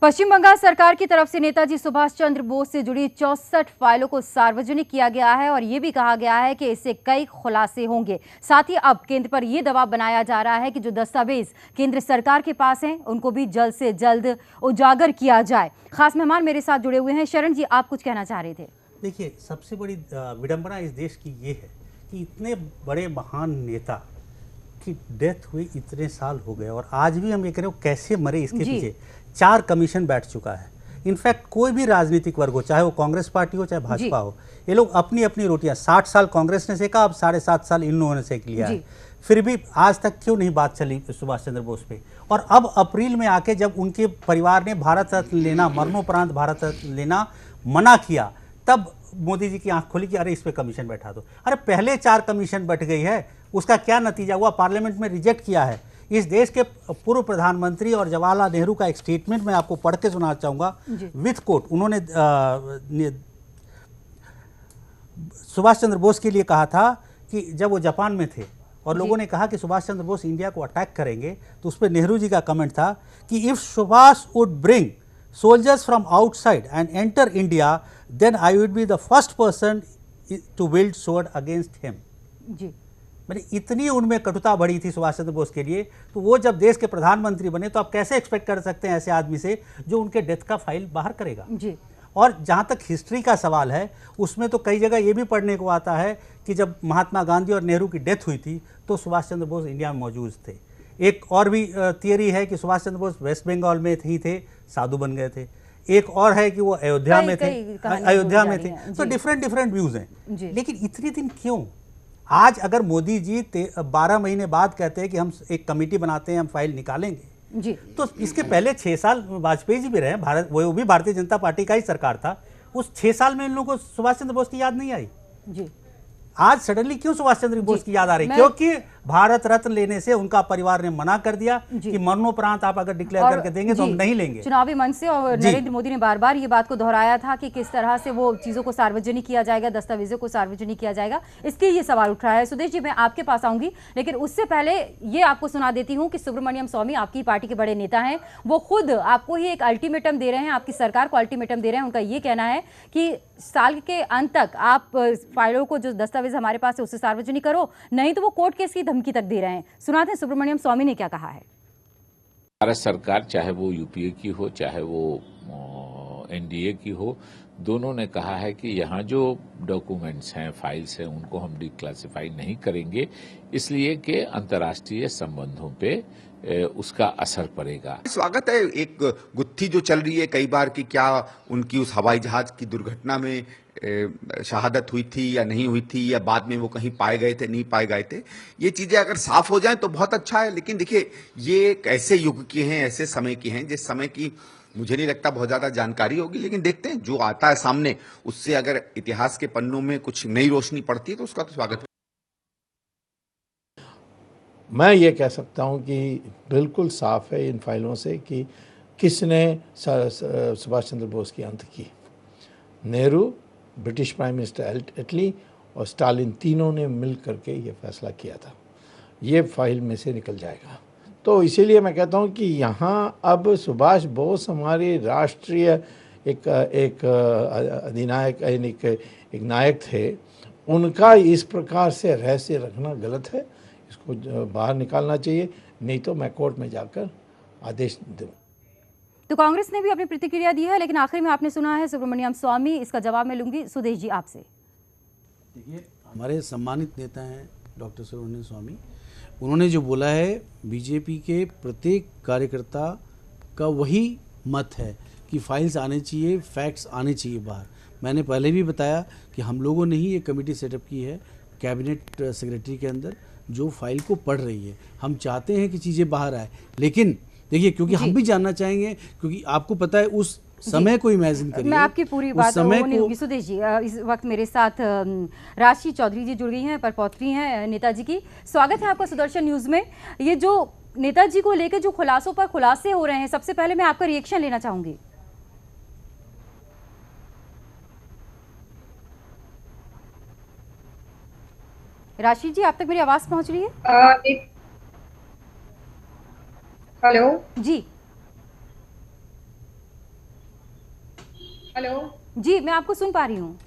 पश्चिम बंगाल सरकार की तरफ से नेताजी सुभाष चंद्र बोस से जुड़ी 64 फाइलों को सार्वजनिक किया गया है और ये भी कहा गया है कि इससे कई खुलासे होंगे। साथ ही अब केंद्र पर यह दबाव बनाया जा रहा है कि जो दस्तावेज केंद्र सरकार के पास हैं उनको भी जल्द से जल्द उजागर किया जाए। खास मेहमान मेरे साथ जुड़े हुए हैं। शरण जी, आप कुछ कहना चाह रहे थे। देखिए, सबसे बड़ी विडंबना इस देश की ये है कि इतने बड़े महान नेता की डेथ हुई इतने साल हो गए और आज भी हम ये कह रहे हो कैसे मरे। इसके पीछे 4 कमीशन बैठ चुका है। इनफैक्ट कोई भी राजनीतिक वर्ग हो, चाहे वो कांग्रेस पार्टी हो चाहे भाजपा हो, ये लोग अपनी अपनी रोटियां 60 साल कांग्रेस ने सेका, अब 7.5 साल इन लोगों ने सेक लिया है। फिर भी आज तक क्यों नहीं बात चली सुभाष चंद्र बोस पे। और अब अप्रैल में आके जब उनके परिवार ने भारत रत्न लेना, मरणोपरांत भारत रत्न लेना मना किया, तब मोदी जी की आंख खुली कि अरे इस पे कमीशन बैठा दो। अरे पहले 4 कमीशन बैठ गई है, उसका क्या नतीजा हुआ? पार्लियामेंट में रिजेक्ट किया है। इस देश के पूर्व प्रधानमंत्री और जवाहरलाल नेहरू का एक स्टेटमेंट मैं आपको पढ़ के सुनाना चाहूंगा विथ कोट। उन्होंने सुभाष चंद्र बोस के लिए कहा था कि जब वो जापान में थे और लोगों ने कहा कि सुभाष चंद्र बोस इंडिया को अटैक करेंगे, तो उस पर नेहरू जी का कमेंट था कि if Subhash would bring soldiers from outside and enter India, then I would be the first person to wield sword against him. जी, मैंने इतनी उनमें कटुता बढ़ी थी सुभाष चंद्र बोस के लिए। तो वो जब देश के प्रधानमंत्री बने तो आप कैसे एक्सपेक्ट कर सकते हैं ऐसे आदमी से जो उनके डेथ का फाइल बाहर करेगा। जी। और जहाँ तक हिस्ट्री का सवाल है, उसमें तो कई जगह ये भी पढ़ने को आता है कि जब महात्मा गांधी और नेहरू की डेथ हुई थी तो सुभाष चंद्र बोस इंडिया में मौजूद थे। एक और भी थियरी है कि सुभाष चंद्र बोस वेस्ट बंगाल में ही थे, साधु बन गए थे। एक और है कि वो अयोध्या में थे, अयोध्या में थे। तो डिफरेंट व्यूज हैं। लेकिन इतने दिन क्यों? आज अगर मोदी जी 12 महीने बाद कहते हैं कि हम एक कमेटी बनाते हैं, हम फाइल निकालेंगे जी, तो इसके पहले 6 साल वाजपेयी जी भी रहे, भारत वो भी भारतीय जनता पार्टी का ही सरकार था। उस 6 साल में इन लोगों को सुभाष चंद्र बोस की याद नहीं आई। जी, आज सडनली क्यों सुभाष चंद्र बोस की याद आ रही? क्योंकि भारत रत्न लेने से उनका परिवार ने मना कर दिया कि मरणोपरांत आप अगर डिक्लेयर करके देंगे तो हम नहीं लेंगे। चुनावी मंच से और नरेंद्र मोदी ने बार बार ये बात को दोहराया था कि किस तरह से वो चीजों को सार्वजनिक किया जाएगा, दस्तावेजों को सार्वजनिक किया जाएगा, इसके ये सवाल उठ रहा है। सुदेश जी, मैं आपके पास आऊंगी, लेकिन उससे पहले ये आपको सुना देती हूँ कि सुब्रमण्यम स्वामी आपकी पार्टी के बड़े नेता हैं, वो खुद आपको ही एक अल्टीमेटम दे रहे हैं, आपकी सरकार को अल्टीमेटम दे रहे हैं। उनका ये कहना है कि साल के अंत तक आप फाइलों को, जो दस्तावेज हमारे पास है, उसे सार्वजनिक करो, नहीं तो वो कोर्ट केस की धमकी तक दे रहे हैं। सुनाते हैं सुब्रमण्यम स्वामी ने क्या कहा है। भारत सरकार, चाहे वो यूपीए की हो चाहे वो एनडीए की हो, दोनों ने कहा है कि यहाँ जो डॉक्यूमेंट्स हैं, फाइल्स हैं, उनको हम डिक्लासिफाई नहीं करेंगे, इसलिए कि अंतर्राष्ट्रीय संबंधों पे उसका असर पड़ेगा। स्वागत है। एक गुत्थी जो चल रही है कई बार कि क्या उनकी उस हवाई जहाज की दुर्घटना में शहादत हुई थी या नहीं हुई थी, या बाद में वो कहीं पाए गए थे नहीं पाए गए थे, ये चीजें अगर साफ हो जाएं तो बहुत अच्छा है। लेकिन देखिए, ये एक ऐसे युग की हैं, ऐसे समय की हैं जिस समय की मुझे नहीं लगता बहुत ज्यादा जानकारी होगी। लेकिन देखते हैं जो आता है सामने, उससे अगर इतिहास के पन्नों में कुछ नई रोशनी पड़ती है तो उसका तो स्वागत है। मैं ये कह सकता हूँ कि बिल्कुल साफ है इन फाइलों से कि किसने सुभाष चंद्र बोस की अंत की। Nehru, British prime minister Italy और स्टालिन, तीनों ने मिल करके ये फैसला किया था। ये फाइल में से निकल जाएगा। तो इसीलिए मैं कहता हूँ कि यहाँ अब सुभाष बोस हमारे राष्ट्रीय एक अधिनायक, एक नायक थे। उनका इस प्रकार से रहस्य रखना गलत है। इसको बाहर निकालना चाहिए, नहीं तो मैं कोर्ट में जाकर आदेश दूँ। तो कांग्रेस ने भी अपनी प्रतिक्रिया दी है, लेकिन आखिर में आपने सुना है सुब्रमण्यम स्वामी, इसका जवाब मैं लूंगी सुदेश जी आपसे। देखिए, हमारे सम्मानित नेता हैं डॉक्टर सुब्रमण्यम स्वामी, उन्होंने जो बोला है बीजेपी के प्रत्येक कार्यकर्ता का वही मत है कि फाइल्स आने चाहिए, फैक्ट्स आने चाहिए बाहर। मैंने पहले भी बताया कि हम लोगों ने ही ये कमेटी सेटअप की है कैबिनेट सेक्रेटरी के अंदर, जो फाइल को पढ़ रही है। हम चाहते हैं कि चीज़ें बाहर आए, लेकिन देखिए, क्योंकि हम भी जानना चाहेंगे, क्योंकि आपको पता है उस समय को इमेजिन करिए। मैं आपकी पूरी बात नहीं होगी सुदेश जी। इस वक्त मेरे साथ राशि चौधरी जी जुड़ गई हैं, परपौत्री हैं नेताजी की। स्वागत है आपका सुदर्शन न्यूज में। ये जो नेताजी को लेकर जो खुलासों पर खुलासे हो रहे हैं, सबसे पहले मैं आपका रिएक्शन लेना चाहूंगी। राशि जी, आप तक मेरी आवाज पहुंच रही है? हेलो जी, हेलो जी, मैं आपको सुन पा रही हूँ।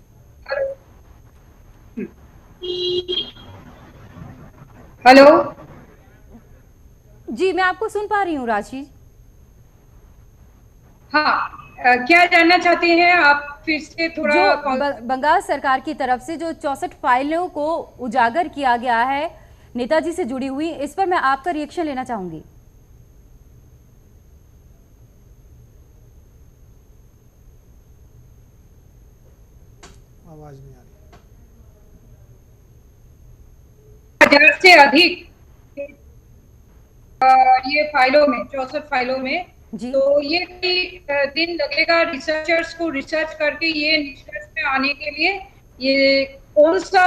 हेलो। जी, मैं आपको सुन पा रही हूँ राशि। हाँ, क्या जानना चाहते हैं आप? फिर से थोड़ा जो कॉल। बंगाल सरकार की तरफ से जो 64 फाइलों को उजागर किया गया है नेताजी से जुड़ी हुई, इस पर मैं आपका रिएक्शन लेना चाहूंगी। आवाज नहीं आ रही। 1000 से अधिक ये फाइलों में, 64 फाइलों में। जी। तो ये कई दिन लगेगा रिसर्चर्स को रिसर्च करके ये निष्कर्ष में आने के लिए ये कौन सा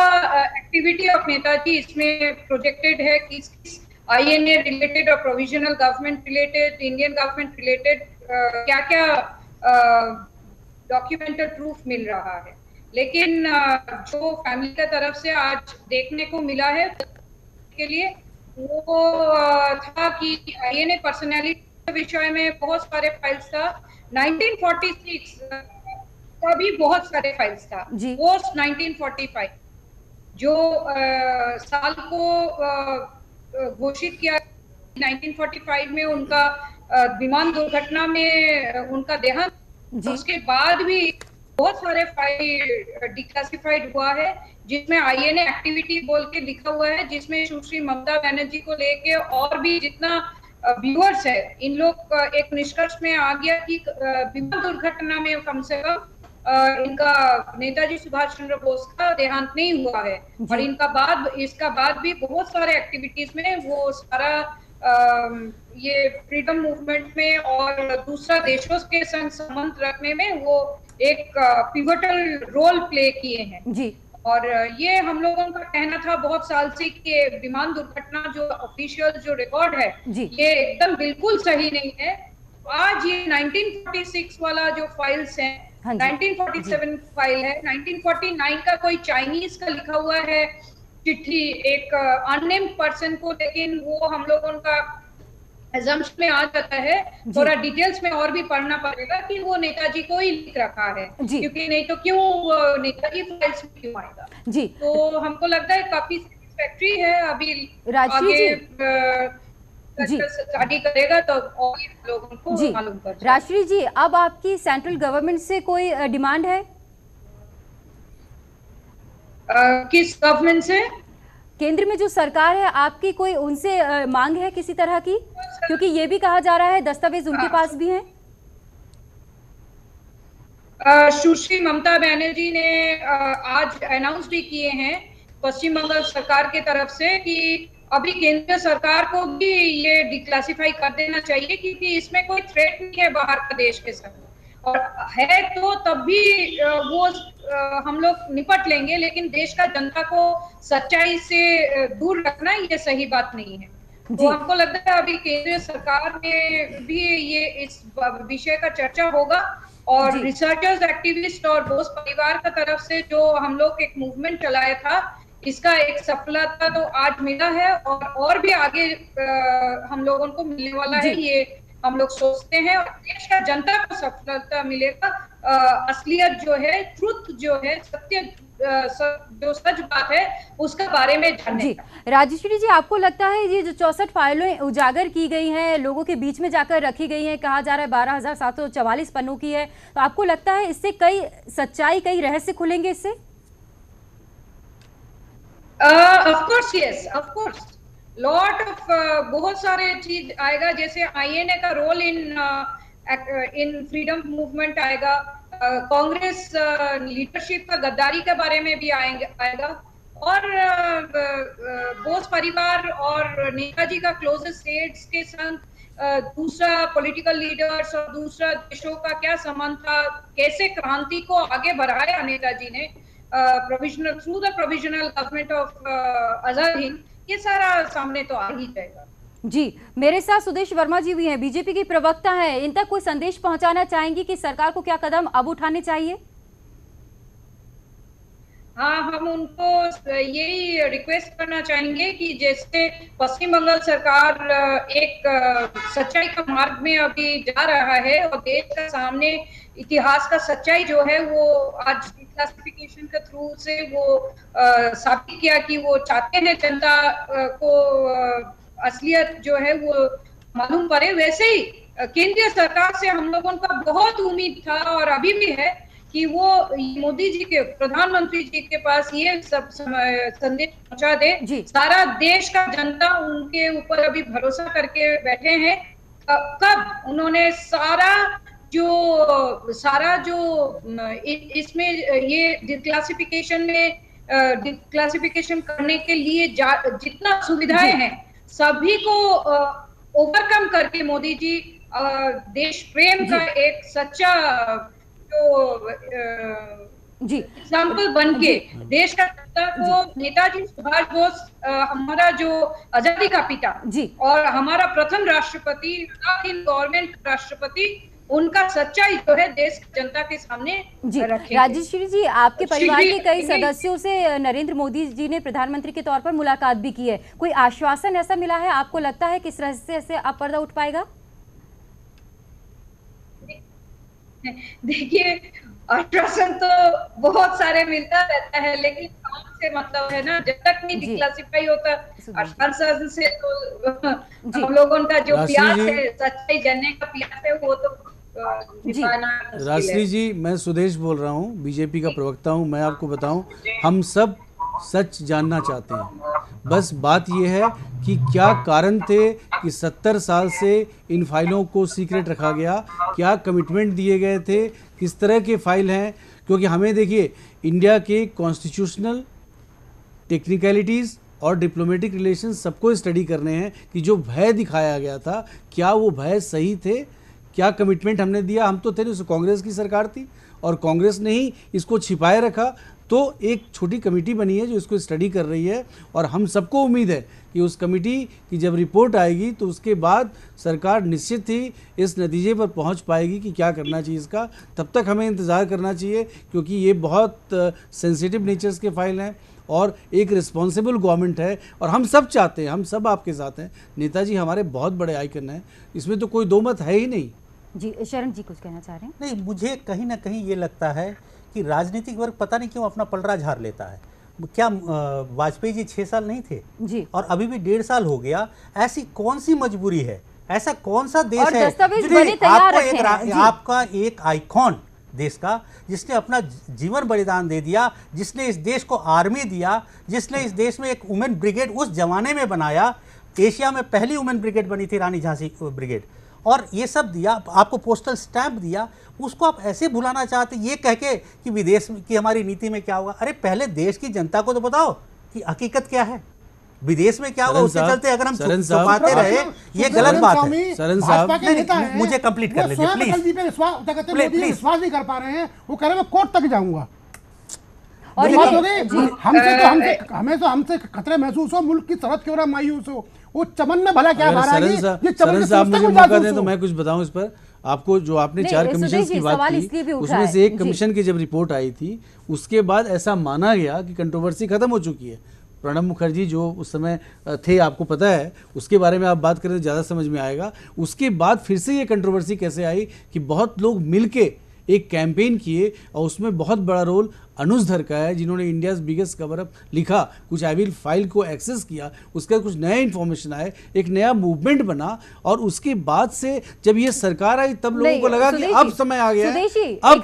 एक्टिविटी ऑफ नेताजी इसमें प्रोजेक्टेड है, किस किस आईएनए रिलेटेड और provisional government related, Indian government related क्या क्या डॉक्यूमेंटल प्रूफ मिल रहा है। लेकिन जो फैमिली की तरफ से आज देखने को मिला है के लिए वो था कि आईएनए पर्सनैलिटी के विषय में बहुत सारे फाइल्स था। 1946 का भी बहुत सारे फाइल्स था। पोस्ट 1945 जो साल को घोषित किया 1945 में उनका विमान दुर्घटना में उनका देहांत, उसके बाद भी बहुत सारे फाइल डिक्लासिफाइड हुआ है जिसमें आईएनए एक्टिविटी बोल के लिखा हुआ है, जिसमें सुश्री ममता बनर्जी को लेके और भी जितना व्यूअर्स है इन लोग एक निष्कर्ष में आ गया कि विमान दुर्घटना में कम से कम इनका नेताजी सुभाष चंद्र बोस का देहांत नहीं हुआ है और इसका बाद भी बहुत सारे एक्टिविटीज में वो सारा ये फ्रीडम मूवमेंट में और दूसरा देशों के संग संबंध रखने में वो एक पिवटल रोल प्ले किए हैं जी। और ये हम लोगों का कहना था बहुत साल से कि विमान दुर्घटना जो ऑफिशियल जो रिकॉर्ड है ये एकदम बिल्कुल सही नहीं है। आज ये 1946 वाला जो फाइल्स हैं, 1947 फाइल है, 1949 का कोई चाइनीज का लिखा हुआ है चिट्ठी एक अननेम्ड पर्सन को, लेकिन वो हम लोगों का एजम्पशन में आ जाता है। थोड़ा डिटेल्स में और भी पढ़ना पड़ेगा कि वो नेताजी को ही लिख रखा है, क्योंकि नहीं तो क्यों नेताजी फाइल्स में क्यों आएगा जी। तो हमको लगता है काफी सेटिस्फैक्टरी है। अभी आगे स्टडी करेगा तो और लोगों को मालूम कर। राश्री जी, अब आपकी सेंट्रल गवर्नमेंट से कोई डिमांड है? किस गवर्नमेंट से? केंद्र में जो सरकार है आपकी कोई उनसे मांग है किसी तरह की? क्योंकि ये भी कहा जा रहा है दस्तावेज उनके पास भी हैं। सुश्री ममता बनर्जी ने आज अनाउंस भी किए हैं पश्चिम बंगाल सरकार के तरफ से कि अभी केंद्र सरकार को भी ये डिक्लासिफाई कर देना चाहिए, क्योंकि इसमें कोई थ्रेट नहीं है बाहर का देश के साथ, और है तो तब भी वो हम लोग निपट लेंगे, लेकिन देश का जनता को सच्चाई से दूर रखना ये सही बात नहीं है। तो हमको लगता है अभी केंद्र सरकार में भी ये इस विषय का चर्चा होगा और रिसर्चर्स, एक्टिविस्ट और बोस परिवार का तरफ से जो हम लोग एक मूवमेंट चलाया था, इसका एक सफलता तो आज मिला है और भी आगे हम लोगों को मिलने वाला है, ये हम लोग सोचते हैं। और देश का जनता को सफलता मिलेगा। असलियत जो है, ट्रुथ जो है, सत्य जो सच बात है उसके बारे में जानने का। राजेश्वरी जी, आपको लगता है ये जो 64 फाइलें उजागर की गई हैं, लोगों के बीच में जाकर रखी गई हैं, कहा जा रहा है 12,744 पन्नों की है, तो आपको लगता है इससे कई सच्चाई, कई रहस्य खुलेंगे इससे? Of course, yes, of course, lot of बहुत सारे चीज आएगा, जैसे आईएनए का रोल इन फ्रीडम मूवमेंट आएगा, कांग्रेस लीडरशिप का गद्दारी के बारे में भी आएगा, और बोस परिवार और नेताजी का क्लोजेस्ट एड्स के संग दूसरा पॉलिटिकल लीडर्स और दूसरा देशों का क्या संबंध था, कैसे क्रांति को आगे बढ़ाया नेताजी ने provisional through the provisional government of Azad Hind, ये सारा सामने तो आ ही जाएगा। जी, मेरे साथ सुदेश वर्मा जी भी हैं, बीजेपी की प्रवक्ता हैं, इन तक कोई संदेश पहुंचाना चाहेंगी कि सरकार को क्या कदम अब उठाने चाहिए? हाँ, हम उनको यही रिक्वेस्ट करना चाहेंगे कि जैसे पश्चिम बंगाल सरकार एक सच्चाई का मार्ग में अभी जा रहा है और देश के सामने इतिहास का सच्चाई जो है वो आज डिक्लासिफिकेशन के थ्रू से वो साबित किया कि वो चाहते हैं जनता को असलियत जो है वो मालूम पड़े। वैसे ही केंद्रीय सरकार से हम लोगों का बहुत उम्मीद था और अभी भी है कि वो मोदी जी के, प्रधानमंत्री जी के पास ये सब संदेश पहुंचा दे। सारा देश का जनता उनके ऊपर अभी भरोसा करके बैठे हैं। कब उन्होंने सारा जो इसमें ये डिक्लासिफिकेशन करने के लिए जितना सुविधाएं हैं सभी को ओवरकम करके मोदी जी देश प्रेम का एक सच्चा एग्जाम्पल बन के देश का जनता को, नेताजी सुभाष बोस हमारा जो आजादी का पिता और हमारा प्रथम राष्ट्रपति, गवर्नमेंट राष्ट्रपति, उनका सच्चाई जो है देश जनता के सामने रखेंगे। राजेश्वरी जी, आपके परिवार के कई सदस्यों से नरेंद्र मोदी जी ने प्रधानमंत्री के तौर पर मुलाकात भी की है, कोई आश्वासन ऐसा मिला है? आपको लगता है किस रहस्य से अब पर्दा उठ पाएगा? देखिए, आश्वासन तो बहुत सारे मिलता रहता है, लेकिन काम से मतलब है ना, जब तक नहीं डिक्लासिफाई होता आश्वासन से तो हम लोगों का जो प्यास है, सच्चाई जानने का प्यास है, वो तो राजश्री जी, मैं सुदेश बोल रहा हूँ, बीजेपी का प्रवक्ता हूँ। मैं आपको बताऊं, हम सब सच जानना चाहते हैं। बस बात यह है कि क्या कारण थे कि 70 साल से इन फाइलों को सीक्रेट रखा गया, क्या कमिटमेंट दिए गए थे, किस तरह के फाइल हैं। क्योंकि हमें देखिए, इंडिया के कॉन्स्टिट्यूशनल टेक्निकलिटीज़ और डिप्लोमेटिक रिलेशन सबको स्टडी करने हैं कि जो भय दिखाया गया था, क्या वो भय सही थे, क्या कमिटमेंट हमने दिया। हम तो थे नहीं, कांग्रेस की सरकार थी और कांग्रेस ने ही इसको छिपाए रखा। तो एक छोटी कमेटी बनी है जो इसको स्टडी कर रही है और हम सबको उम्मीद है कि उस कमेटी की जब रिपोर्ट आएगी तो उसके बाद सरकार निश्चित ही इस नतीजे पर पहुंच पाएगी कि क्या करना चाहिए इसका। तब तक हमें इंतज़ार करना चाहिए, क्योंकि ये बहुत सेंसिटिव नेचर्स के फाइल हैं और एक रिस्पॉन्सिबल गवर्नमेंट है और हम सब चाहते हैं, हम सब आपके साथ हैं। नेताजी हमारे बहुत बड़े आइकन हैं, इसमें तो कोई दो मत है ही नहीं। जी, शरण जी कुछ कहना चाह रहे हैं? नहीं, मुझे कहीं ना कहीं ये लगता है कि राजनीतिक वर्ग पता नहीं क्यों अपना पलड़ा झाड़ लेता है। क्या वाजपेयी जी 6 साल नहीं थे जी, और अभी भी 1.5 साल हो गया? ऐसी कौन सी मजबूरी है, ऐसा कौन सा देश और है आपका एक आइकॉन देश का, जिसने अपना जीवन बलिदान दे दिया, जिसने इस देश को आर्मी दिया, जिसने इस देश में एक वुमेन ब्रिगेड उस जमाने में बनाया, एशिया में पहली वुमेन ब्रिगेड बनी थी रानी झांसी ब्रिगेड, और ये सब दिया, आपको पोस्टल स्टैंप दिया, उसको आप ऐसे भुलाना चाहते ये कह के कि विदेश की हमारी नीति में क्या होगा। अरे पहले देश की जनता को तो बताओ कि हकीकत क्या है, विदेश में क्या होगा। उसके चलते अगर हम छुपाते रहे, ये गलत बात है। सरन साहब, मुझे कंप्लीट कर लीजिए प्लीज। विश्वास नहीं कर पा रहे हैं, वो कह रहे हैं मैं कोर्ट तक जाऊंगा। और हमसे खतरे महसूस हो, मुल्क की सरहद क्यों ना मायूस हो, वो चमन में भला क्या बात है। सरन साहब मुझे मौका दें तो मैं कुछ बताऊं इस पर आपको। जो आपने 4 कमीशन की बात की, उसमें से एक कमीशन की जब रिपोर्ट आई थी, उसके बाद ऐसा माना गया कि कंट्रोवर्सी खत्म हो चुकी है। प्रणब मुखर्जी जो उस समय थे, आपको पता है, उसके बारे में आप बात करें तो ज़्यादा समझ में आएगा। उसके बाद फिर से ये कंट्रोवर्सी कैसे आई कि बहुत लोग मिलके एक कैंपेन किए और उसमें बहुत बड़ा रोल अनुज धर का है, जिन्होंने इंडियाज़ बिगेस्ट कवर अप लिखा, कुछ आईविल फाइल को एक्सेस किया, उसका कुछ नया इन्फॉर्मेशन आए, एक नया मूवमेंट बना, और उसके बाद से जब ये सरकार आई तब लोगों को लगा कि अब समय आ गया है, अब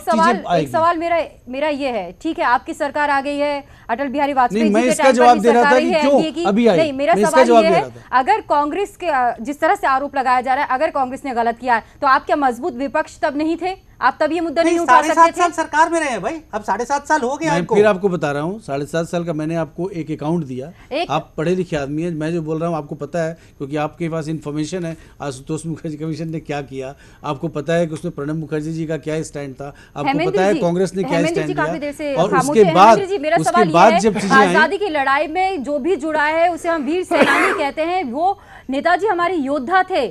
एक सवाल मेरा ये है, ठीक है आपकी सरकार आ गई है, अटल बिहारी वाजपेयी मैं इसका जवाब दे रहा था कि क्यों अभी आई। नहीं, मेरा सवाल ये है, अगर कांग्रेस के जिस तरह से आरोप लगाया जा रहा है, अगर कांग्रेस ने गलत किया है तो आप क्या मजबूत विपक्ष तब नहीं थे? आप तब ये मुद्दा नहीं उठा सकते थे? 7.5 साल सरकार में रहे हैं भाई, अब 7.5 साल हो गया। मैं फिर आपको बता रहा हूँ, 7.5 साल का मैंने आपको एक अकाउंट दिया। आप पढ़े लिखे आदमी हैं, मैं जो बोल रहा हूँ आपको पता है, क्योंकि आपके पास इन्फॉर्मेशन है आशुतोष मुखर्जी कमीशन ने क्या किया, आपको पता है कि उसमें प्रणब मुखर्जी जी का क्या स्टैंड था, आपको पता है कांग्रेस ने क्या स्टैंड लिया। और उसके बाद जब चीजें आजादी की लड़ाई में जो भी जुड़ा है उसे हम वीर सेनानी कहते हैं। वो नेताजी हमारे योद्धा थे,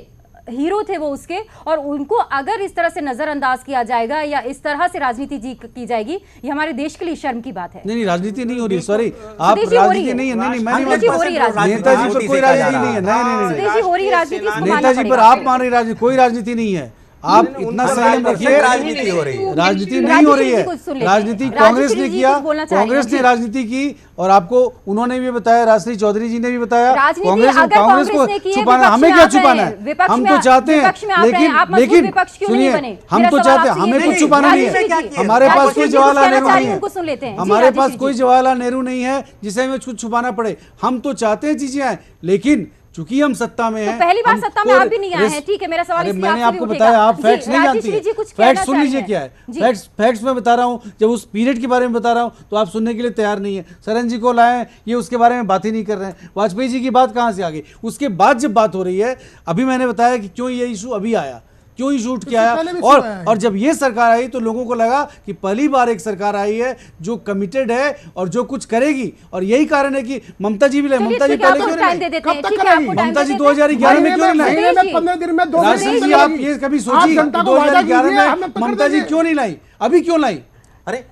हीरो थे वो उसके, और उनको अगर इस तरह से नजरअंदाज किया जाएगा या इस तरह से राजनीति की जाएगी, ये हमारे देश के लिए शर्म की बात है। नहीं, राजनीति नहीं हो रही, सॉरी, आप राजनीति नहीं है, नहीं मैं नेताजी पर कोई राजनीति नहीं है, नहीं हो रही राजनीति, नेताजी पर आप मान रही राजनीति, कोई राजनीति नहीं है। आप इतना संयम रखिए। राजनीति हो रही है, राजनीति नहीं हो रही है, राजनीति कांग्रेस ने किया, कांग्रेस ने जी। राजनीति की, और आपको उन्होंने भी बताया, राजश्री चौधरी जी ने भी बताया, राजनीति कांग्रेस अगर कांग्रेस कांग्रेस ने की को है, छुपाना, विपक्ष हमें में क्या आप रहे छुपाना हैं, है, विपक्ष हम में तो आप- चाहते विपक्ष में हैं, आप रहे हैं, आप मजबूत लेकिन विपक्ष क्यों नहीं सुनिए, बने? हम मेरा तो सवाल चाहते हैं, आपसे हमें ये कुछ है। छुपाना नहीं राजश्री है, जी, हमारे पास राजश्री कोई जी जवाहरलाल कुछ कहना नेहरू चाह नहीं रही हैं, है, उनको सुन लेते हैं। जी, हमारे राजश्री पास जी। कोई जवाहरलाल नेहरू नहीं है जिसे हमें कुछ छुपाना पड़े। हम तो चाहते हैं चीजें आए, लेकिन चूंकि हम सत्ता में तो हैं, पहली बार हमको सत्ता में आप भी नहीं आए हैं, ठीक है, मेरा सवाल अरे इसलिए मैंने आपसे भी आपको उठेगा। बताया, आप जी, फैक्ट्स नहीं जानती राजश्री जी हैं, कुछ कहना फैक्ट्स सुन चाह रही लीजिए हैं। क्या है, जी। फैक्ट्स मैं बता रहा हूँ। जब उस पीरियड के बारे में बता रहा हूँ तो आप सुनने के लिए तैयार नहीं है। सरन जी को लाए, ये उसके बारे में बात ही नहीं कर रहे हैं। वाजपेयी जी की बात कहाँ से आ गई? उसके बाद जब बात हो रही है, अभी मैंने बताया कि क्यों ये इशू अभी आया, क्यों इशू उठ के आया, पहले भी और issue आया है। और जब ये सरकार आई तो लोगों को लगा कि पहली बार एक सरकार आई है जो कमिटेड है और जो कुछ करेगी, और यही कारण है कि ममता जी भी लाई। चलिए, ममता जी ठीक है, पहले आपको क्यों टाइम नहीं दे लाई? देते हैं, कब तक ठीक है, आपको करेगी? टाइम ममता दे जी देते हैं। 2011 में क्यों नहीं लाई? महीने में जी। 15 दिन में 2 राजश्री जी, आप ये कभी सोचिए, जनता को वादा 2011 कीजिए, हम में तब तक ममता जी देंगे। क्यों नहीं लाई? अभी क्यों लाई? अरे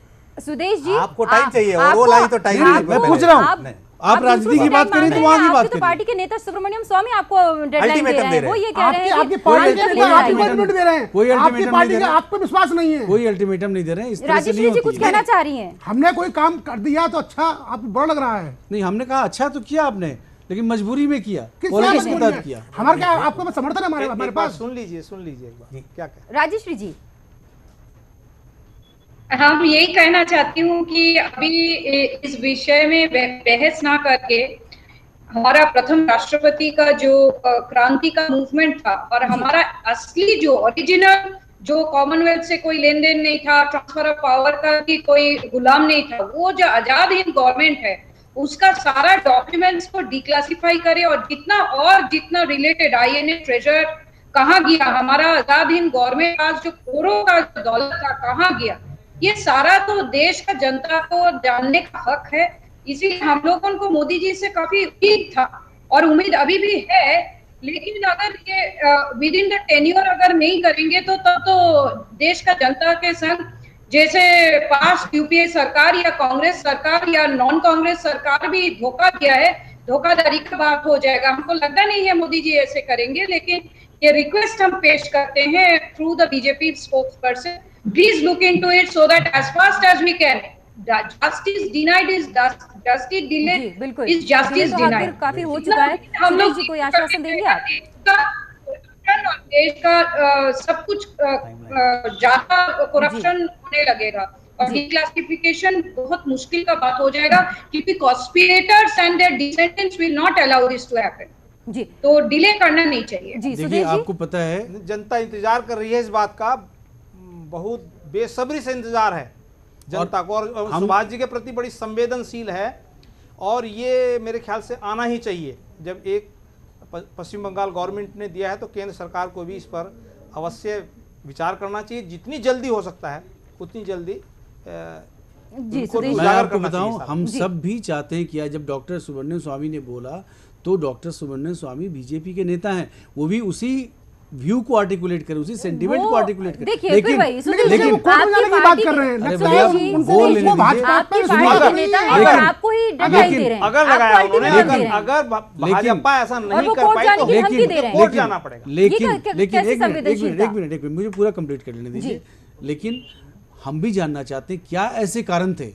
सुदेश जी, आपको टाइम चाहिए और आपको- वो लाई तो टाइम नहीं, नहीं, मैं पहले। पूछ रहा हूँ। नहीं। आप राजनीति की बात करें तो वहां की बात आपके तो करें। पार्टी के नेता सुब्रमण्यम स्वामी आपको डेडलाइन दे Ultimatum रहे दे हैं, रहे वो हैं। ये कह रहे हैं आपकी कि पार्टी पाँच के तक नेता ले आपको आएंगे। अल्टीमेटम दे रहे हैं, कोई आपकी अल्टीमेटम पार्टी नहीं के दे आप पे विश्वास नहीं है। कोई अल्टीमेटम नहीं दे रहे हैं, इस तरह से राजश्री नहीं जी होती कुछ है। कहना चाह रही हैं। हमने कोई काम कर दिया तो अच्छा, आपको बुरा लग रहा है? नहीं, हमने कहा अच्छा तो किया आपने, लेकिन मजबूरी में किया, किस पॉलिटिक्स तरह के से तहत किया। हमारा क्या आपको समर्थन है हमारे एक बात पास? सुन लीजिए एक बार क्या कह राजश्री जी, हम यही कहना चाहती हूँ कि अभी इस विषय में बहस ना करके हमारा प्रथम राष्ट्रपति का जो क्रांति का मूवमेंट था, और हमारा असली जो ओरिजिनल जो कॉमनवेल्थ से कोई लेन देन नहीं था, ट्रांसफर ऑफ पावर का भी कोई गुलाम नहीं था, वो जो आजाद हिंद गवर्नमेंट है उसका सारा डॉक्यूमेंट्स को डिक्लासिफाई करे, और जितना रिलेटेड आईएनए ट्रेजर कहाँ गया, हमारा आजाद हिंद गवर्नमेंट आज जो करोड़ों का दौलत था कहाँ गया, ये सारा तो देश का जनता को जानने का हक है। इसीलिए हम लोगों को मोदी जी से काफी उम्मीद था और उम्मीद अभी भी है, लेकिन अगर ये विद इन द टेन्योर अगर नहीं करेंगे तो तब तो देश का जनता के संग जैसे पास्ट यूपीए सरकार या कांग्रेस सरकार या नॉन कांग्रेस सरकार भी धोखा दिया है, धोखाधड़ी का बात हो जाएगा। हमको लगता नहीं है मोदी जी ऐसे करेंगे, लेकिन ये रिक्वेस्ट हम पेश करते हैं through the BJP spokesperson, please look into it so that as fast as we can justice denied is justice जी delayed बिल्कुल, is justice ये तो denied। आखिर काफी हो चुका है। हम सुदेश लोग जी कोई आश्वासन देंगे आप? देश का सब कुछ ज्यादा करप्शन होने लगेगा और डिक्लासिफिकेशन बहुत मुश्किल का बात हो जाएगा, क्योंकि conspirators and their descendants will not allow this to happen. जी तो डिले करना नहीं चाहिए। जी देखिए, सुदेश जी, आपको पता है, जनता इंतजार कर रही है इस बात का, बहुत बेसब्री से इंतजार है जनता को, और सुभाष जी के प्रति बड़ी संवेदनशील है, और ये मेरे ख्याल से आना ही चाहिए। जब एक पश्चिम बंगाल गवर्नमेंट ने दिया है तो केंद्र सरकार को भी इस पर अवश्य विचार करना चाहिए, जितनी जल्दी हो सकता है उतनी जल्दी जी उनको सुदेश भी मैं उजागर आपको करना चाहिए बताऊं, साहब। हम जी। सब भी चाहते हैं कि जब डॉक्टर सुब्रमण्यम स्वामी ने बोला तो डॉक्टर सुब्रमण्यम स्वामी बीजेपी के नेता हैं, वो भी उसी व्यू को आर्टिकुलेट करें, उसी सेंटिमेंट को आर्टिकुलेट करें। देखिए फिर वही सुदेश जी, लेकिन वो कोर्ट में जाने की बात कर रहे हैं, अरे लगता भैया, है वो उनको लेने वो भाजपा आपकी पे पार्टी विश्वास के नहीं नेता है। हैं और लेकिन- आपको ही डेडलाइन दे रहे हैं, अगर आपको लगाया ultimatum उन्होंने, दे रहे हैं। अगर भाजपा ऐसा और नहीं वो कर कोर्ट पाई जाने तो की धमकी दे रहे हैं। कोर्ट जाना पड़ेगा। लेकिन ये लेकिन कैसी एक मिनट संवेदनशीलता? एक मिनट मुझे पूरा कंप्लीट कर लेने दीजिए। लेकिन हम भी जानना चाहते हैं क्या ऐसे कारण थे,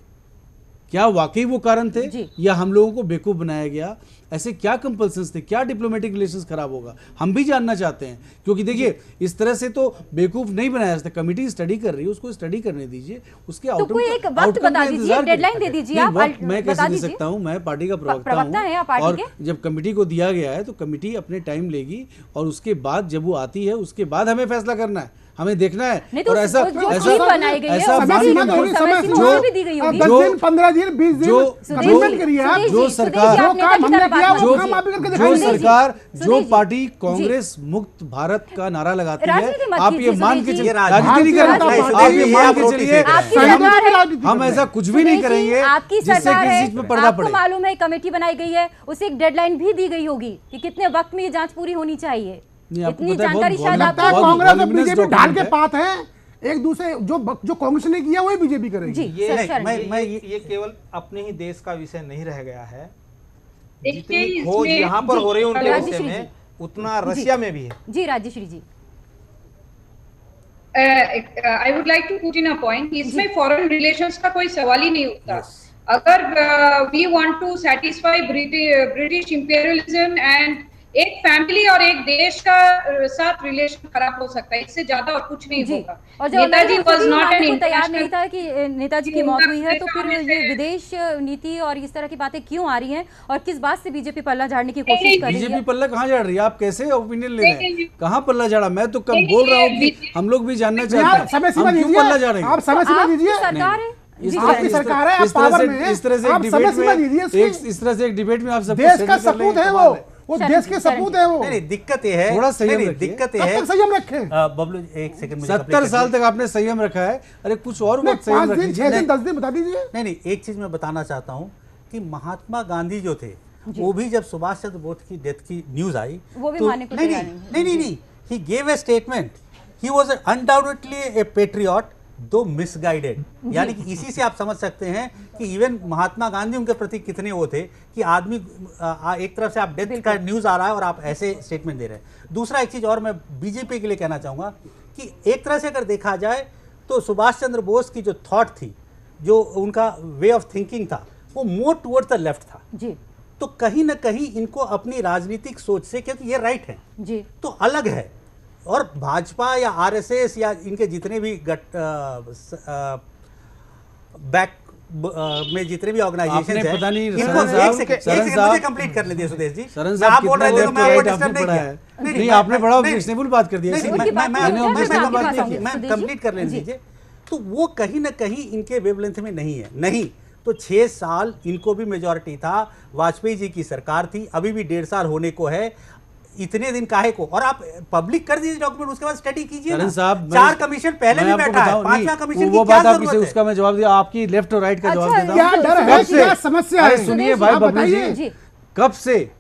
क्या वाकई वो कारण थे, जी। या हम लोगों को बेवकूफ बनाया गया, ऐसे क्या कंपल्सन्स थे, क्या डिप्लोमेटिक रिलेशंस खराब होगा, हम भी जानना चाहते हैं। क्योंकि देखिए, इस तरह से तो बेवकूफ नहीं बनाया जा सकता। कमिटी स्टडी कर रही है, उसको स्टडी करने दीजिए, उसके तो कोई एक वक्त बता दीजिए, डेडलाइन दे दीजिए आप, मैं बता कैसे दे दीजिए। सकता हूं, मैं पार्टी का प्रवक्ता प्रवक्ता हैं हूं, आप पार्टी और के? जब कमेटी को दिया गया है तो कमेटी अपने टाइम लेगी, और उसके बाद जब वो आती है उसके बाद हमें फैसला करना है, हमें देखना है। नहीं तो और ऐसा जो ऐसा टीम बनाई गई है, ऐसा उसमें मान समय के सीमा तो होगी, बोल- समय सीमा सीमा भी दी गई होगी। 10 दिन 15 दिन 20 दिन सुदेश कमिटमेंट जी, करिए आप। सुदेश जो जी, सरकार- सुदेश जी, आप नेता की हमने तरह किया, बात वो कीजिए। काम आप भी करके जो दिखाइए। सरकार, सुदेश जो जी, पार्टी जी। कांग्रेस मुक्त भारत का नारा लगाती राजनीति है, मत आप कीजिए, ये मान के सुदेश जी। चलिए, ये राजनीति नहीं राजनीति करना, मत आप ये कीजिए, मान आप के रोटी चलिए, सेक रहे हैं। आपकी सही सरकार है, राजनीति हम कर ऐसा रहे कुछ भी नहीं सुदेश जी, करेंगे आपकी जिससे सरकार किसी है, चीज में पर्दा आपको पड़े। मालूम है कमेटी बनाई गई है, उसे एक डेडलाइन भी दी गई होगी कि कितने वक्त में ये जांच पूरी होनी चाहिए। नहीं, आपको इतनी पता है, जानकारी बहुत शायद लगता है आपको बहुत कांग्रेस और voluminous बीजेपी ढाल के document है। पात है, एक दूसरे जो कांग्रेस ने किया वही बीजेपी करेगी। जी ये सर, नहीं, शरण जी। ये केवल अपने ही देश का विषय नहीं रह गया है, देखिए, जितनी खोज इसमें- यहाँ पर हो रही है उनके राजश्री विषय जी। में, उतना रशिया में भी है। जी Rajshri ji, I would like to put in a point, इसमें फॉरेन रिलेशंस का कोई सवाल ही नहीं उठता। अगर we want to satisfy British imperialism and एक फैमिली और एक देश का साथ रिलेशन खराब हो सकता है, इससे ज्यादा और कुछ नहीं होगा। और जब नेताजी वाज नॉट एन तैयार नहीं था कि नेताजी की मौत हुई है, तो फिर ये विदेश नीति और इस तरह की बातें क्यों आ रही हैं और किस बात से बीजेपी पल्ला झाड़ने की कोशिश कर रही है? बीजेपी पल्ला कहाँ झाड़ रही है? आप कैसे ओपिनियन ले रहे हैं? कहाँ पल्ला झाड़ा? मैं तो कम बोल रहा हूँ कि हम लोग भी जानना चाहते हैं समय सीमा हम क्यों दीजिए, पल्ला झाड़ेंगे। आप समय सीमा दीजिए। सरकार है, आपकी सरकार है, आप पावर में हैं, इस तरह से आप समय सीमा दीजिए इसकी। इस तरह से एक डिबेट में आप सब देश का सपूत है वो देश के सपूत है वो। नहीं, दिक्कत ये है, थोड़ा संयम रखिए। दिक्कत ये कब है, तक संयम रखें? बबलू एक सेकंड, 70 साल तक आपने संयम रखा है, अरे कुछ और वक्त संयम 5 दिन रखिए। 6 दिन 10 दिन बता दीजिए। नहीं, एक चीज मैं बताना चाहता हूँ कि महात्मा गांधी जो थे, वो भी जब सुभाष चंद्र बोस की डेथ की न्यूज आई, वो भी तो मानने को तैयार नहीं। नहीं, he gave a statement, he was undoubtedly A patriot दो मिसगाइडेड। यानी कि इसी से आप समझ सकते हैं कि इवन महात्मा गांधी उनके प्रति कितने वो थे कि आदमी एक तरफ से आप डेथ का न्यूज आ रहा है और आप ऐसे स्टेटमेंट दे रहे हैं। दूसरा एक चीज और मैं बीजेपी के लिए कहना चाहूंगा कि एक तरह से अगर देखा जाए तो सुभाष चंद्र बोस की जो थॉट थी, जो उनका वे ऑफ थिंकिंग था, वो मोर टुवर्ड्स द लेफ्ट था जी। तो कहीं ना कहीं इनको अपनी राजनीतिक सोच से, क्योंकि ये राइट है जी, तो अलग है, और भाजपा या आरएसएस या इनके जितने भी बैक में जितने भी ऑर्गेनाइजेशन आपने पता नहीं एक सेकंड मुझे कंप्लीट करने दिए सुदेश जी। सरन साहब आप बोल रहे थे तो मैं आपको आपने डिस्टर्ब नहीं पढ़ा किया। है? नहीं, आपने बड़ा रिजनेबल बात कर दिया। मैं कंप्लीट कर लेने दीजिए। तो वो कहीं ना कहीं इनके वेवलेंथ में नहीं है। नहीं तो 6 साल इनको भी मेजॉरिटी था, वाजपेयी जी की सरकार थी, अभी भी 1.5 साल होने को है, इतने दिन काहे को? और आप पब्लिक कर दीजिए डॉक्यूमेंट, उसके बाद स्टडी कीजिए ना। साहब 4 कमीशन पहले भी बैठा है, 5वां कमीशन वो की क्या बात आप जरूरत है? उसका मैं जवाब दिया, आपकी लेफ्ट और राइट का जवाब देता क्या हूं। डर है, कब से? क्या समस्या है? अरे सुनिए भाई आप बबलू बताइए। जी, कब से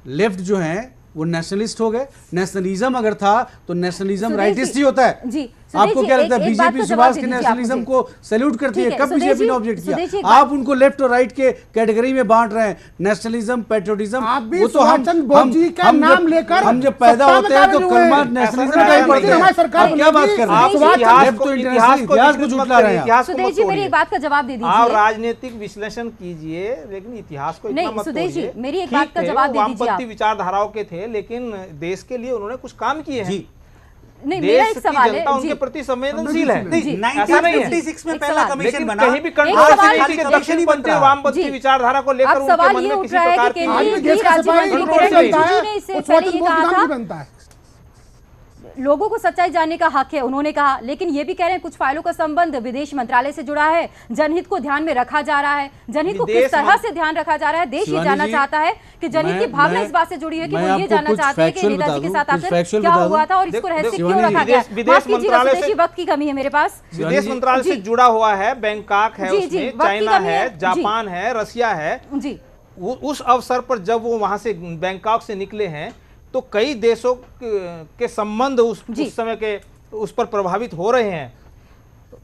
लेफ्ट जो है वो नेशनलिस्ट हो गए? नेशनलिज्म अगर था तो नेशनलिज्म राइटिस्ट ही होता है। जी, आपको क्या लगता है एक बात बीजेपी का सुभाष जवाब के दे दीजिए नेशनलिज्म आप को सैल्यूट करती है? ठीक है, कब बीजेपी ने ऑब्जेक्ट सुदेश जी, किया? आप उनको लेफ्ट और राइट के कैटेगरी में बांट रहे हैं, नेशनलिज्म, पेट्रियोटिज्म। आप भी वो तो सुभाष चंद्र बोस जी का नाम लेकर हम जब पैदा सत्ता होते में हैं तो काबिल हुए। कलमा नेशनलिज्म ऐसा का ही नहीं पढ़ते है। हैं। हमारी सरकार आप क्या बात कर रहे हैं? लेफ्ट तो इंटरनेशनल इतिहास को झुठला रहे हैं। सुदेश जी, मेरी एक बात का जवाब दे आप दीजिए। राजनीतिक विश्लेषण कीजिए, लेकिन इतिहास को इतना नहीं, मत सुदेश जी, तोड़िए। मेरी एक ठीक बात का थे, जवाब दे वो दीजिए वामपंथी आप। विचारधाराओं के थे, लेकिन देश के लिए उन्होंने कुछ काम किए हैं। जी। नहीं, मेरा देश एक की सवाल जनता है उनके जी। प्रति संवेदनशील है। नहीं, जी। ऐसा नहीं है। 1956 में एक पहला सवाल। कमीशन लेकिन बना, कहीं भी सवाल कंट्रोवर्सी है। दक्षिणपंथी वामपंथी जी। विचारधारा को लेकर अब उनके सवाल मन ये में उठ किसी रहा है प्रकार कि की आज भी केंद्रीय देश का राज्य सिपाही मंत्री कंट्रोल किरण बनता रिजिजू है, ने इससे वो पहले ये स्वतंत्र कहा नाम था, भी बनता है। लोगों को सच्चाई जानने का हक है, उन्होंने कहा, लेकिन ये भी कह रहे हैं कुछ फाइलों का संबंध विदेश मंत्रालय से जुड़ा है, जनहित को ध्यान में रखा जा रहा है। जनहित को किस तरह से ध्यान रखा जा रहा है? देश ये जानना चाहता है कि जनहित की भावना इस बात से जुड़ी है कि वो ये जानना चाहते हैं कि नेताजी के साथ आखिर क्या हुआ था और इसको रहस्य क्यों रखा गया। माफ कीजिएगा सुदेश जी, वक्त की कमी है मेरे पास। विदेश मंत्रालय से जुड़ा हुआ है, बैंकॉक है, जी, जी, उसमें वक्त की चाइना कमी है, है। जापान है, रसिया है। जी, उस अवसर पर जब वो वहां से बैंकॉक से निकले हैं तो कई देशों के संबंध उस समय के उस पर प्रभावित हो रहे हैं।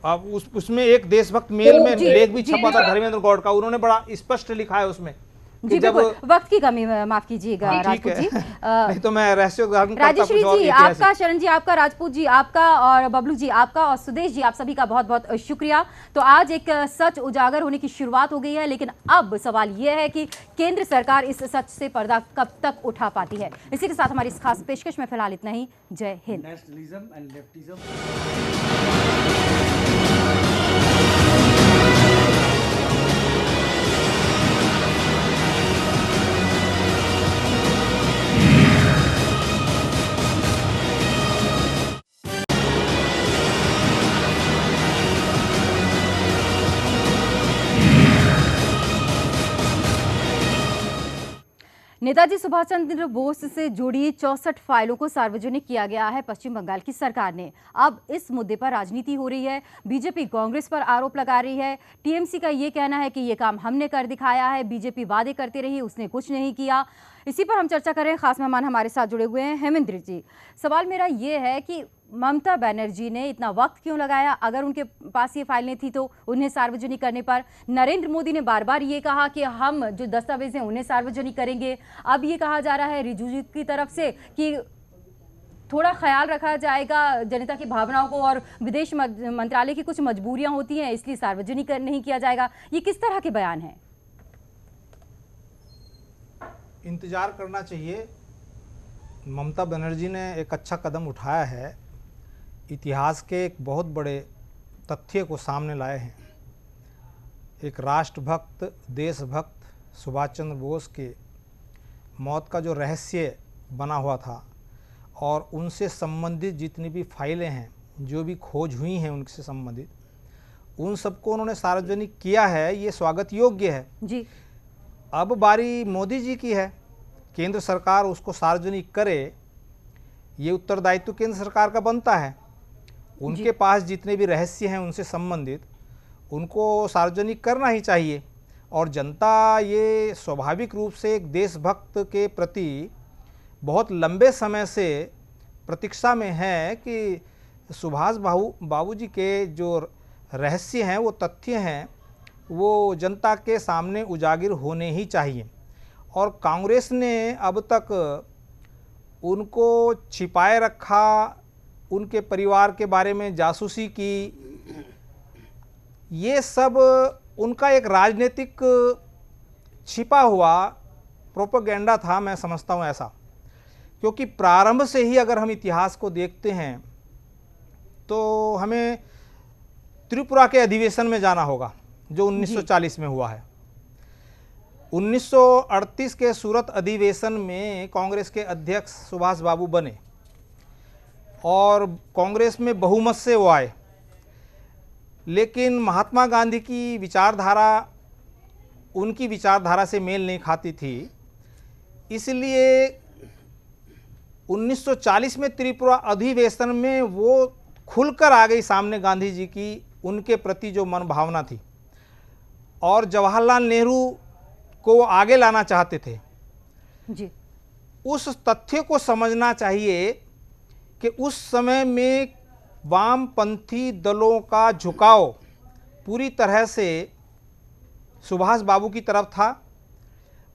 अब उसमें एक देशभक्त मेल में लेख भी छपा था धर्मेंद्र गौड़ का, उन्होंने बड़ा स्पष्ट लिखा है उसमें जी, बिल्कुल। वक्त की कमी, माफ कीजिएगा राजपूत जी। नहीं तो मैं रहस्य उद्घाटन करता राजेश्वरी जी आपका, शरण जी आपका, राजपूत जी आपका, और बबलू जी आपका, और सुदेश जी आप सभी का बहुत बहुत शुक्रिया। तो आज एक सच उजागर होने की शुरुआत हो गई है, लेकिन अब सवाल यह है कि केंद्र सरकार इस सच से पर्दा कब तक उठा पाती है। इसी के साथ हमारी इस खास पेशकश में फिलहाल इतना ही। Jai Hind. Nationalism and leftism. Netaji Subhash Chandra Bose से जुड़ी 64 फाइलों को सार्वजनिक किया गया है पश्चिम बंगाल की सरकार ने। अब इस मुद्दे पर राजनीति हो रही है, बीजेपी कांग्रेस पर आरोप लगा रही है, टीएमसी का ये कहना है कि ये काम हमने कर दिखाया है, बीजेपी वादे करती रही, उसने कुछ नहीं किया। इसी पर हम चर्चा कर रहे हैं। खास मेहमान हमारे साथ जुड़े हुए हैं हेमेंद्र जी। सवाल मेरा ये है कि ममता बनर्जी ने इतना वक्त क्यों लगाया? अगर उनके पास ये फाइलें थी तो उन्हें सार्वजनिक करने पर। नरेंद्र मोदी ने बार बार ये कहा कि हम जो दस्तावेज हैं उन्हें सार्वजनिक करेंगे। अब ये कहा जा रहा है रिजिजू की तरफ से कि थोड़ा ख्याल रखा जाएगा जनता की भावनाओं को, और विदेश मंत्रालय की कुछ मजबूरियां होती हैं इसलिए सार्वजनिक नहीं किया जाएगा, ये किस तरह के बयान हैं? इंतजार करना चाहिए। ममता बनर्जी ने एक अच्छा कदम उठाया है, इतिहास के एक बहुत बड़े तथ्य को सामने लाए हैं। एक राष्ट्रभक्त, देशभक्त सुभाष चंद्र बोस के मौत का जो रहस्य बना हुआ था और उनसे संबंधित जितनी भी फाइलें हैं, जो भी खोज हुई हैं उनसे संबंधित, उन सबको उन्होंने सार्वजनिक किया है। ये स्वागत योग्य है जी। अब बारी मोदी जी की है, केंद्र सरकार उसको सार्वजनिक करे, ये उत्तरदायित्व केंद्र सरकार का बनता है। उनके पास जितने भी रहस्य हैं उनसे संबंधित, उनको सार्वजनिक करना ही चाहिए। और जनता ये स्वाभाविक रूप से एक देशभक्त के प्रति बहुत लंबे समय से प्रतीक्षा में है कि सुभाष बाबूजी के जो रहस्य हैं, वो तथ्य हैं, वो जनता के सामने उजागर होने ही चाहिए। और कांग्रेस ने अब तक उनको छिपाए रखा, उनके परिवार के बारे में जासूसी की, ये सब उनका एक राजनीतिक छिपा हुआ प्रोपेगेंडा था, मैं समझता हूँ ऐसा। क्योंकि प्रारंभ से ही अगर हम इतिहास को देखते हैं तो हमें त्रिपुरा के अधिवेशन में जाना होगा जो 1940 में हुआ है। 1938 के सूरत अधिवेशन में कांग्रेस के अध्यक्ष सुभाष बाबू बने और कांग्रेस में बहुमत से वो आए, लेकिन महात्मा गांधी की विचारधारा उनकी विचारधारा से मेल नहीं खाती थी। इसलिए 1940 में त्रिपुरा अधिवेशन में वो खुलकर आ गई सामने गांधी जी की, उनके प्रति जो मन भावना थी, और जवाहरलाल नेहरू को वो आगे लाना चाहते थे जी। उस तथ्य को समझना चाहिए कि उस समय में वामपंथी दलों का झुकाव पूरी तरह से सुभाष बाबू की तरफ था,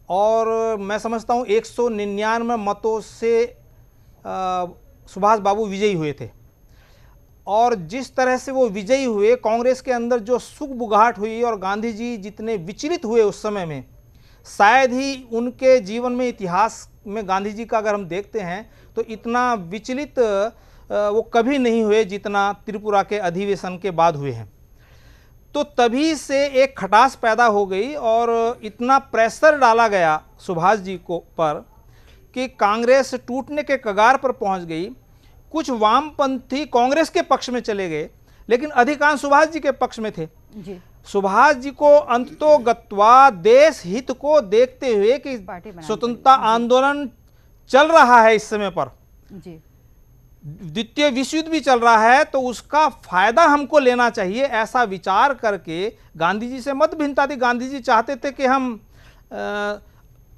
और मैं समझता हूँ 199 मतों से सुभाष बाबू विजयी हुए थे। और जिस तरह से वो विजयी हुए, कांग्रेस के अंदर जो सुगबुगाहट हुई और गांधी जी जितने विचलित हुए उस समय में, शायद ही उनके जीवन में, इतिहास में गांधी जी का अगर हम देखते हैं तो इतना विचलित वो कभी नहीं हुए जितना त्रिपुरा के अधिवेशन के बाद हुए हैं। तो तभी से एक खटास पैदा हो गई और इतना प्रेशर डाला गया सुभाष जी को पर कि कांग्रेस टूटने के कगार पर पहुंच गई। कुछ वामपंथी कांग्रेस के पक्ष में चले गए, लेकिन अधिकांश सुभाष जी के पक्ष में थे जी। सुभाष जी को अंतो गत्वा देश हित को देखते हुए कि स्वतंत्रता आंदोलन चल रहा है इस समय पर जी, द्वितीय विश्व युद्ध भी चल रहा है, तो उसका फायदा हमको लेना चाहिए, ऐसा विचार करके गांधी जी से मत भिन्नता थी। गांधी जी चाहते थे कि हम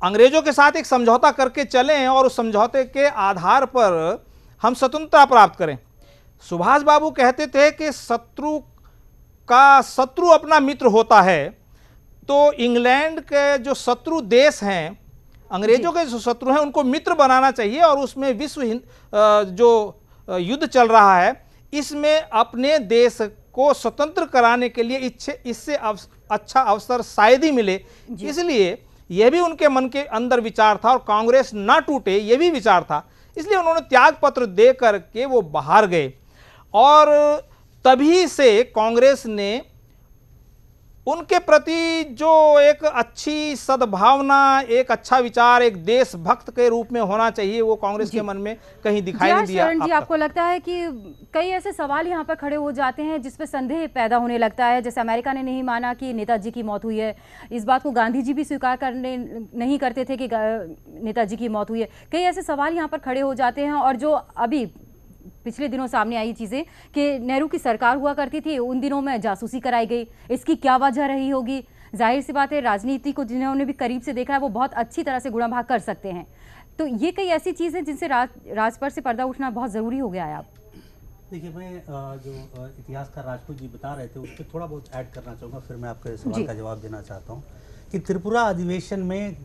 अंग्रेजों के साथ एक समझौता करके चलें और उस समझौते के आधार पर हम स्वतंत्रता प्राप्त करें। सुभाष बाबू कहते थे कि शत्रु का शत्रु अपना मित्र होता है, तो इंग्लैंड के जो शत्रु देश हैं, अंग्रेजों के जो शत्रु हैं, उनको मित्र बनाना चाहिए और उसमें विश्व जो युद्ध चल रहा है, इसमें अपने देश को स्वतंत्र कराने के लिए इससे अच्छा अवसर शायद ही मिले। इसलिए यह भी उनके मन के अंदर विचार था और कांग्रेस ना टूटे यह भी विचार था। इसलिए उन्होंने त्याग पत्र दे करके वो बाहर गए और तभी से कांग्रेस ने उनके प्रति जो एक अच्छी सद्भावना, एक अच्छा विचार, एक देशभक्त के रूप में होना चाहिए, वो कांग्रेस के मन में कहीं दिखाई नहीं दिया। शरण जी, आपको लगता है कि कई ऐसे सवाल यहाँ पर खड़े हो जाते हैं जिसपे संदेह पैदा होने लगता है, जैसे अमेरिका ने नहीं माना कि नेताजी की मौत हुई है, इस बात को गांधी जी भी स्वीकार करने नहीं करते थे कि नेताजी की मौत हुई है। कई ऐसे सवाल यहाँ पर खड़े हो जाते हैं और जो अभी पिछले दिनों सामने आई चीज़ें कि नेहरू की सरकार हुआ करती थी, उन दिनों में जासूसी कराई गई, इसकी क्या वजह रही होगी? जाहिर सी बात है, राजनीति को जिन्होंने भी करीब से देखा है वो बहुत अच्छी तरह से गुणा भाग कर सकते हैं। तो ये कई ऐसी चीज़ें जिनसे राज पर से पर्दा उठना बहुत ज़रूरी हो गया है। आप देखिए, मैं जो इतिहासकार राजपूत जी बता रहे थे उस पर थोड़ा बहुत ऐड करना चाहूँगा, फिर मैं आपके सवाल का जवाब देना चाहता हूँ कि त्रिपुरा अधिवेशन में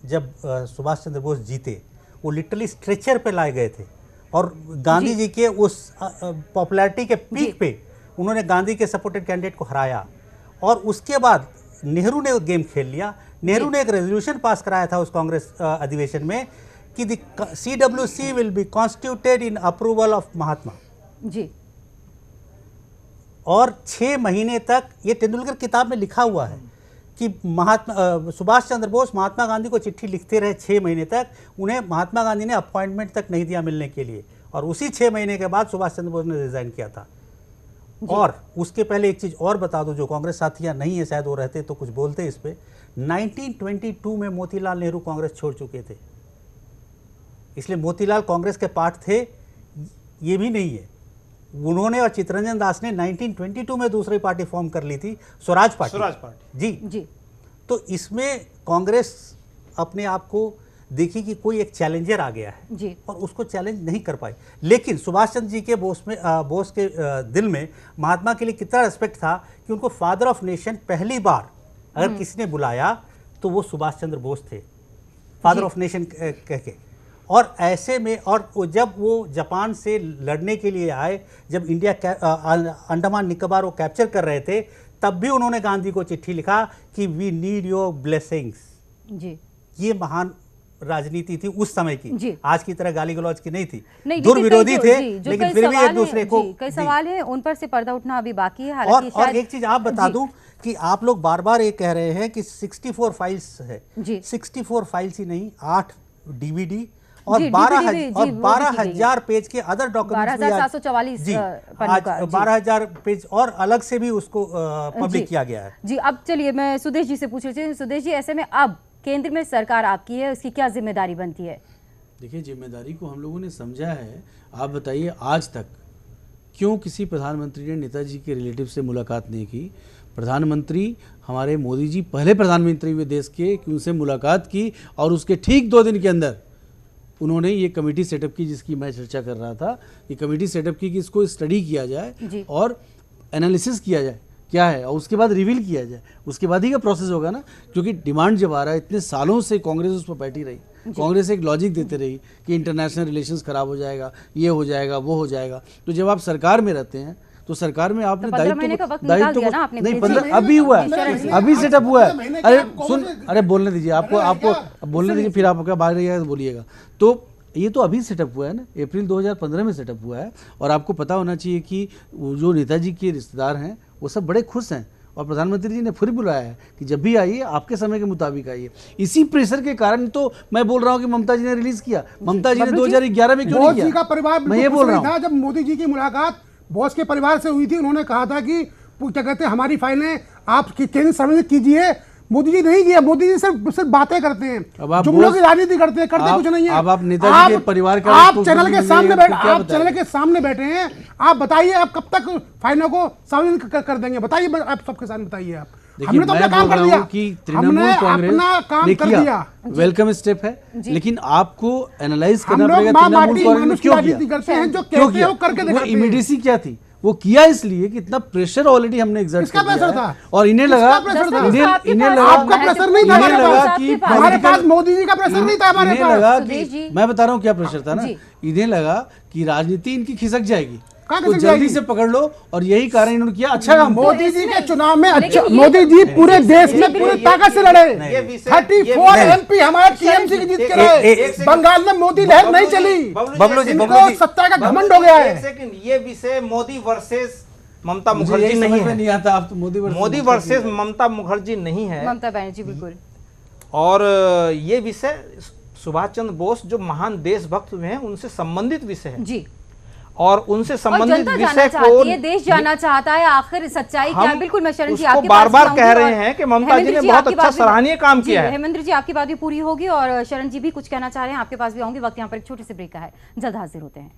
जब सुभाष चंद्र बोस जीते, वो लिटरली स्ट्रेचर पे लाए गए थे और गांधी जी के उस पॉपुलैरिटी के पीक पे उन्होंने गांधी के सपोर्टेड कैंडिडेट को हराया, और उसके बाद नेहरू ने गेम खेल लिया। नेहरू ने एक रेजोल्यूशन पास कराया था उस कांग्रेस अधिवेशन में कि the CWC will be constituted in approval of Mahatma ji. और 6 महीने तक, ये तेंदुलकर किताब में लिखा हुआ है कि सुभाष चंद्र बोस महात्मा गांधी को चिट्ठी लिखते रहे 6 महीने तक, उन्हें महात्मा गांधी ने अपॉइंटमेंट तक नहीं दिया मिलने के लिए, और उसी 6 महीने के बाद सुभाष चंद्र बोस ने रिजाइन किया था। और उसके पहले एक चीज और बता दूं, जो कांग्रेस साथियां नहीं है शायद वो रहते तो कुछ बोलते इस पे, 1922 में मोतीलाल नेहरू कांग्रेस छोड़ चुके थे, इसलिए मोतीलाल कांग्रेस के पार्ट थे ये भी नहीं है। उन्होंने और चित्तरंजन दास ने 1922 में दूसरी पार्टी फॉर्म कर ली थी, स्वराज पार्टी। जी। तो इसमें कांग्रेस अपने आप को देखी कि कोई एक चैलेंजर आ गया है जी। और उसको चैलेंज नहीं कर पाई। लेकिन सुभाष चंद्र जी के बोस के दिल में महात्मा के लिए कितना रिस्पेक्ट था कि उनको फादर ऑफ नेशन पहली बार अगर किसी ने बुलाया तो वो सुभाष चंद्र बोस थे, फादर ऑफ नेशन कह के। और ऐसे में, और जब वो जापान से लड़ने के लिए आए, जब इंडिया अंडमान निकोबार वो कैप्चर कर रहे थे, तब भी उन्होंने गांधी को चिट्ठी लिखा कि वी नीड योर ब्लेसिंग्स जी। ये महान राजनीति थी उस समय की, आज की तरह गाली गलौज की नहीं थी, दुर्विरोधी थे, लेकिन फिर भी एक दूसरे को। कई सवाल हैं उन पर से पर्दा उठना अभी बाकी है। और एक चीज आप बता दूं कि आप लोग बार बार ये कह रहे हैं कि 64 फाइल्स है, 64 फाइल्स ही नहीं, 8 DVD और 12,000 पेज के अदर डॉक्यूमेंट्स, 12,744 जी, आज 12,000 पेज और अलग से भी उसको पब्लिक किया गया है जी। अब चलिए मैं सुदेश जी से पूछ रही थी, सुदेश जी ऐसे में अब केंद्र में सरकार आपकी है, उसकी क्या जिम्मेदारी बनती है? देखिए, जिम्मेदारी को हम लोगों ने समझा है। आप बताइए आज तक क्यों किसी प्रधानमंत्री ने नेताजी के रिलेटिव से मुलाकात नहीं की? प्रधानमंत्री हमारे मोदी जी पहले प्रधानमंत्री हुए देश के, कि उनसे मुलाकात की और उसके ठीक 2 दिन के अंदर उन्होंने ये कमेटी सेटअप की जिसकी मैं चर्चा कर रहा था। ये कमेटी सेटअप की कि इसको स्टडी किया जाए और एनालिसिस किया जाए क्या है, और उसके बाद रिवील किया जाए, उसके बाद ही का प्रोसेस होगा ना। क्योंकि डिमांड जब आ रहा है, इतने सालों से कांग्रेस उस पर बैठी रही, कांग्रेस एक लॉजिक देते रही कि इंटरनेशनल रिलेशंस खराब हो जाएगा, ये हो जाएगा, वो हो जाएगा। तो जब आप सरकार में रहते हैं तो सरकार में आपने दायित्व नहीं, 15 अभी हुआ है, अभी सेटअप हुआ है। अरे बोलने दीजिए, आपको बोलने दीजिए, फिर आप क्या बात रहिएगा तो बोलिएगा। तो ये तो अभी सेटअप हुआ है ना, अप्रैल 2015 में सेटअप हुआ है। और आपको पता होना चाहिए कि जो नेताजी के रिश्तेदार हैं वो सब बड़े खुश हैं, और प्रधानमंत्री जी ने फिर बुलाया है कि जब भी आइए आपके समय के मुताबिक आइए। इसी प्रेशर के कारण तो मैं बोल रहा हूँ कि ममता जी ने रिलीज किया। ममता जी ने 2011 में क्यों नहीं किया? मैं ये बोल रहा हूँ, जब मोदी जी की मुलाकात बोस के परिवार से हुई थी, उन्होंने कहा था कि क्या कहते हैं, हमारी फाइलें आप केंद्र सर्विस कीजिए। मोदी जी नहीं किया, मोदी जी सिर्फ बातें करते हैं, जुमलों की राजनीति करते कुछ नहीं है। अब आप नेताजी के परिवार का, आप चैनल के सामने बैठे हैं, आप बताइए आप कब तक फाइलों को सार्वजनिक कर देंगे? बताइए, आप सबके सामने बताइए। आप हमने तो अपना काम कर दिया, कि तृणमूल कांग्रेस ने किया, वेलकम स्टेप है, लेकिन आपको एनालाइज करना पड़ेगा तृणमूल कांग्रेस क्यों किया, वो इमीडिएसी क्या थी। वो किया इसलिए कि इतना प्रेशर ऑलरेडी हमने एग्जर्ट कर दिया था, और इन्हें लगा आपका प्रेशर नहीं था कि हमारे पास, मोदी जी का प्रेशर नहीं था हमारे पास। लगा कि मैं बता रहा हूँ क्या प्रेशर था ना, इन्हें लगा कि राजनीति इनकी खिसक जाएगी, तो जल्दी से पकड़ लो, और यही कारण इन्होंने किया। अच्छा काम मोदी जी के चुनाव में, अच्छा मोदी जी पूरे देश में पूरी ताकत से लड़े, 34 MP हमारे TMC की जीत के रहे। बंगाल में मोदी लहर नहीं चली, बबलू जी सत्ता का घमंड हो गया है। ये विषय मोदी वर्सेस ममता मुखर्जी नहीं आता। आप तो मोदी वर्सेस ममता मुखर्जी नहीं है, ममता बनर्जी बिल्कुल। और ये विषय सुभाष चंद्र बोस जो महान देशभक्त हुए हैं उनसे संबंधित विषय है जी, और उनसे संबंधित विषय को देश जानना चाहता है, आखिर सच्चाई क्या है। बिल्कुल, मैं शरण जी आपके बार बार कह रहे हैं कि ममता जी ने बहुत अच्छा सराहनीय काम किया है। हेमेंद्र जी, आपकी बात भी पूरी होगी और शरण जी भी कुछ कहना चाह रहे हैं, आपके पास भी आऊंगी। वक्त यहाँ पर एक छोटे से ब्रेक का है, जल्द हाजिर होते हैं।